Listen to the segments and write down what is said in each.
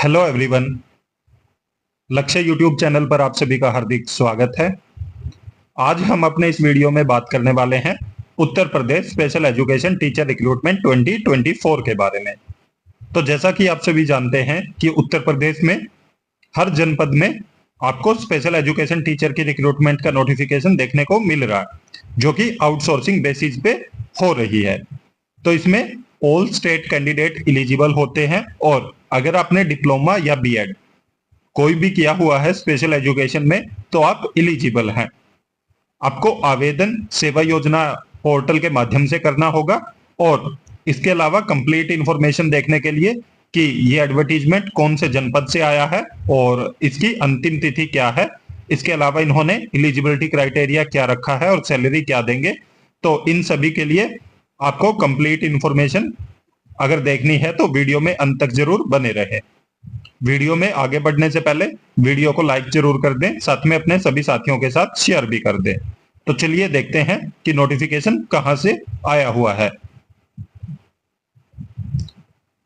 Hello everyone. लक्ष्य YouTube channel पर आप सभी का हार्दिक स्वागत है। आज हम अपने इस वीडियो में बात करने वाले हैं Uttar Pradesh special education teacher recruitment 2024 के बारे में। तो जैसा कि आप सभी जानते हैं कि उत्तर प्रदेश में हर जनपद में आपको स्पेशल एजुकेशन टीचर की रिक्रूटमेंट का नोटिफिकेशन देखने को मिल रहा है, जो कि आउटसोर्सिंग बेसिस पे हो रही है। तो इसमें ऑल स्टेट कैंडिडेट एलिजिबल होते हैं, और अगर आपने डिप्लोमा या बीएड कोई भी किया हुआ है स्पेशल एजुकेशन में तो आप एलिजिबल हैं। आपको आवेदन सेवा योजना पोर्टल के माध्यम से करना होगा, और इसके अलावा कंप्लीट इंफॉर्मेशन देखने के लिए कि ये एडवर्टीजमेंट कौन से जनपद से आया है और इसकी अंतिम तिथि क्या है, इसके अलावा इन्होंने एलिजिबिलिटी क्राइटेरिया क्या रखा है और सैलरी क्या देंगे, तो इन सभी के लिए आपको कंप्लीट इंफॉर्मेशन अगर देखनी है तो वीडियो में अंत तक जरूर बने रहे। वीडियो में आगे बढ़ने से पहले वीडियो को लाइक जरूर कर दें, साथ में अपने सभी साथियों के साथ शेयर भी कर दें। तो चलिए देखते हैं कि नोटिफिकेशन कहां से आया हुआ है।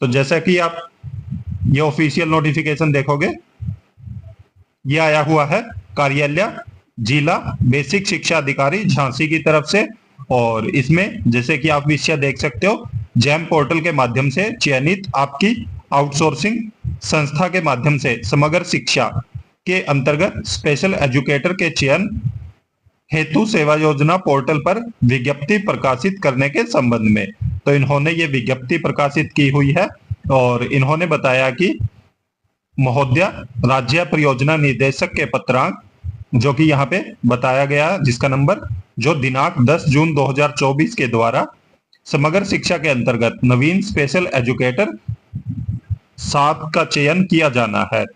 तो जैसा कि आप ये ऑफिशियल नोटिफिकेशन देखोगे, ये आया हुआ है कार्यालय जिला बेसिक शिक्षा अधिकारी झांसी की तरफ से, और इसमें जैसे कि आप विषय देख सकते हो, जैम पोर्टल के माध्यम से चयनित आपकी आउटसोर्सिंग संस्था के माध्यम से समग्र शिक्षा के अंतर्गत स्पेशल एजुकेटर के चयन हेतु सेवा योजना पोर्टल पर विज्ञप्ति प्रकाशित करने के संबंध में। तो इन्होंने ये विज्ञप्ति प्रकाशित की हुई है, और इन्होंने बताया कि महोदय राज्य परियोजना निर्देशक के पत्रांक, जो कि यहाँ पे बताया गया, जिसका नंबर जो दिनांक 10 जून 2024 के द्वारा समग्र शिक्षा के अंतर्गत नवीन स्पेशल एजुकेटर 7 का चयन किया जाना है।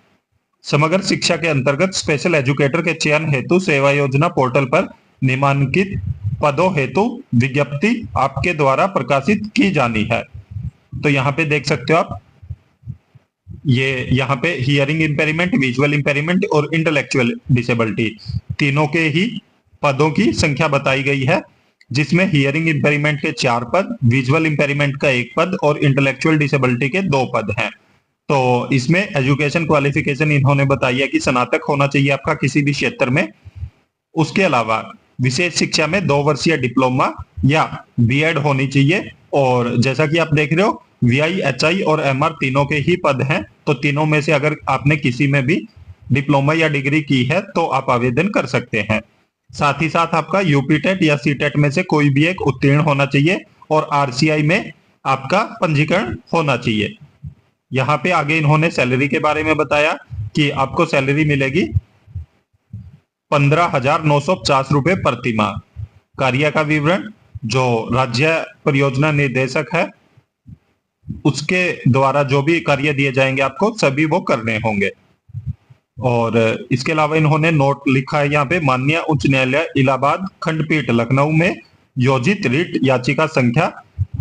समग्र शिक्षा के अंतर्गत स्पेशल एजुकेटर के चयन हेतु सेवा योजना पोर्टल पर निम्नलिखित पदों हेतु विज्ञप्ति आपके द्वारा प्रकाशित की जानी है। तो यहाँ पे देख सकते हो आप, ये यहाँ पे हियरिंग इंपेयरमेंट, विजुअल इंपेयरमेंट और इंटेलेक्चुअल डिसेबिलिटी तीनों के ही पदों की संख्या बताई गई है, जिसमें हियरिंग इंपेयरमेंट के 4 पद, विजुअल इंपेयरमेंट का 1 पद और इंटेलेक्चुअल डिसेबिलिटी के 2 पद हैं। तो इसमें एजुकेशन क्वालिफिकेशन इन्होंने बताई है कि स्नातक होना चाहिए आपका किसी भी क्षेत्र में। उसके अलावा विशेष शिक्षा में 2 वर्षीय डिप्लोमा या बीएड होनी चाहिए, और जैसा कि आप देख रहे हो वीआई, एचआई और एमआर तीनों के ही पद हैं। तो तीनों में से अगर आपने किसी में भी डिप्लोमा या डिग्री की है तो आप आवेदन कर सकते हैं। साथ ही साथ आपका यूपी टेट या सी टेट में से कोई भी एक उत्तीर्ण होना चाहिए, और आरसीआई में आपका पंजीकरण होना चाहिए। यहाँ पे आगे इन्होंने सैलरी के बारे में बताया कि आपको सैलरी मिलेगी 15,950 रुपए प्रति माह। कार्य का विवरण जो राज्य परियोजना निर्देशक है उसके द्वारा जो भी कार्य दिए जाएंगे आपको सभी वो करने होंगे। और इसके अलावा इन्होंने नोट लिखा है यहाँ पे, माननीय उच्च न्यायालय इलाहाबाद खंडपीठ लखनऊ में योजित रिट याचिका संख्या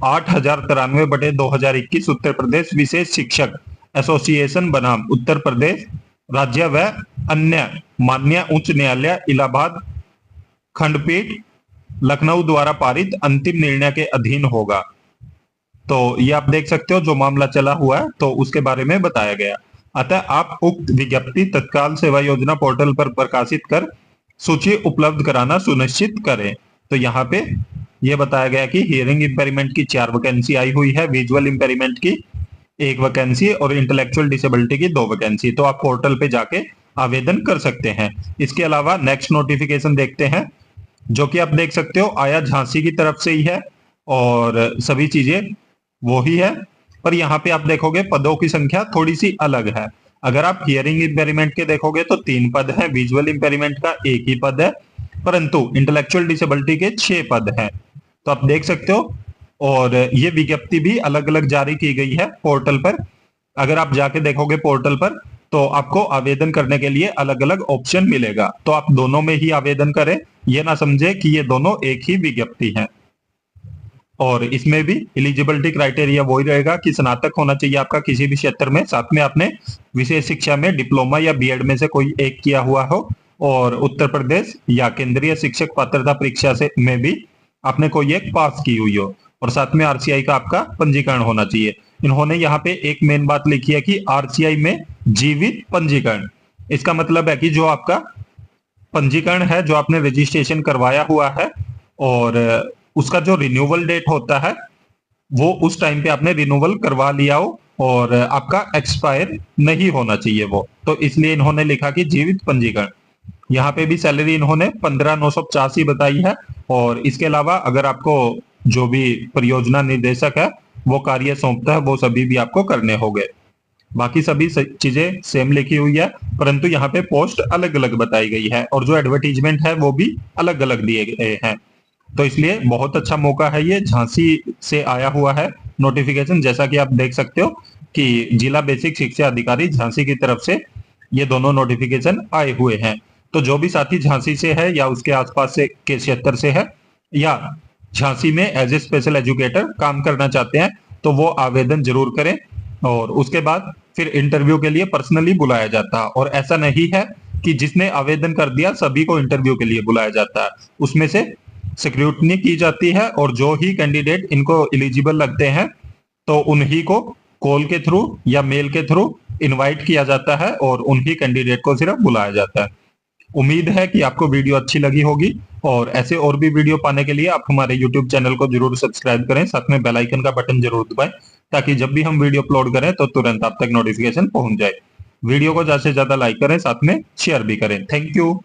8093/2021 उत्तर प्रदेश विशेष शिक्षक एसोसिएशन बनाम उत्तर प्रदेश राज्य व अन्य माननीय उच्च न्यायालय इलाहाबाद खंडपीठ लखनऊ द्वारा पारित अंतिम निर्णय के अधीन होगा। तो ये आप देख सकते हो जो मामला चला हुआ है, तो उसके बारे में बताया गया। अतः आप उक्त विज्ञप्ति तत्काल सेवा योजना पोर्टल पर प्रकाशित कर सूची उपलब्ध कराना सुनिश्चित करें। तो यहाँ पे ये बताया गया कि हियरिंग इंपेयरमेंट की 4 वैकेंसी आई हुई है, विजुअल इंपेयरमेंट की 1 वैकेंसी और इंटेलेक्चुअल डिसेबिलिटी की 2 वैकेंसी। तो आप पोर्टल पे जाके आवेदन कर सकते हैं। इसके अलावा नेक्स्ट नोटिफिकेशन देखते हैं, जो कि आप देख सकते हो आया झांसी की तरफ से ही है, और सभी चीजें वो ही है, पर यहाँ पे आप देखोगे पदों की संख्या थोड़ी सी अलग है। अगर आप हियरिंग इंपेयरमेंट के देखोगे तो 3 पद हैं, विजुअल इंपेयरमेंट का 1 ही पद है, परंतु इंटेलेक्चुअल डिसेबिलिटी के 6 पद हैं। तो आप देख सकते हो, और ये विज्ञप्ति भी अलग अलग जारी की गई है पोर्टल पर। अगर आप जाके देखोगे पोर्टल पर तो आपको आवेदन करने के लिए अलग अलग ऑप्शन मिलेगा। तो आप दोनों में ही आवेदन करें, ये ना समझे कि ये दोनों एक ही विज्ञप्ति है। और इसमें भी एलिजिबिलिटी क्राइटेरिया वही रहेगा कि स्नातक होना चाहिए आपका किसी भी क्षेत्र में, साथ में आपने विशेष शिक्षा में डिप्लोमा या बीएड में से कोई एक किया हुआ हो, और उत्तर प्रदेश या केंद्रीय शिक्षक पात्रता परीक्षा से में भी आपने कोई एक पास की हुई हो, और साथ में आरसीआई का आपका पंजीकरण होना चाहिए। इन्होंने यहाँ पे एक मेन बात लिखी है कि आरसीआई में जीवित पंजीकरण। इसका मतलब है कि जो आपका पंजीकरण है, जो आपने रजिस्ट्रेशन करवाया हुआ है, और उसका जो रिन्यूअल डेट होता है वो उस टाइम पे आपने रिन्यूअल करवा लिया हो और आपका एक्सपायर नहीं होना चाहिए वो, तो इसलिए इन्होंने लिखा कि जीवित पंजीकरण। यहाँ पे भी सैलरी इन्होंने 15,985 बताई है। और इसके अलावा अगर आपको जो भी परियोजना निर्देशक है वो कार्य सौंपता है वो सभी भी आपको करने होंगे। बाकी सभी चीजें सेम लिखी हुई है, परंतु यहाँ पे पोस्ट अलग अलग बताई गई है और जो एडवर्टीजमेंट है वो भी अलग अलग दिए गए हैं। तो इसलिए बहुत अच्छा मौका है ये, झांसी से आया हुआ है नोटिफिकेशन, जैसा कि आप देख सकते हो कि जिला बेसिक शिक्षा अधिकारी झांसी की तरफ से ये दोनों नोटिफिकेशन आए हुए हैं। तो जो भी साथी झांसी से है या उसके आसपास से के क्षेत्र से है या झांसी में एज ए स्पेशल एजुकेटर काम करना चाहते हैं तो वो आवेदन जरूर करें, और उसके बाद फिर इंटरव्यू के लिए पर्सनली बुलाया जाता है। और ऐसा नहीं है कि जिसने आवेदन कर दिया सभी को इंटरव्यू के लिए बुलाया जाता है, उसमें से स्क्रूटनी की जाती है और जो ही कैंडिडेट इनको एलिजिबल लगते हैं तो उन्हीं को कॉल के थ्रू या मेल के थ्रू इनवाइट किया जाता है और उन्हीं कैंडिडेट को सिर्फ बुलाया जाता है। उम्मीद है कि आपको वीडियो अच्छी लगी होगी, और ऐसे और भी वीडियो पाने के लिए आप हमारे YouTube चैनल को जरूर सब्सक्राइब करें, साथ में बेल आइकन का बटन जरूर दबाएं ताकि जब भी हम वीडियो अपलोड करें तो तुरंत आप तक नोटिफिकेशन पहुंच जाए। वीडियो को ज्यादा से ज्यादा लाइक करें, साथ में शेयर भी करें। Thank you.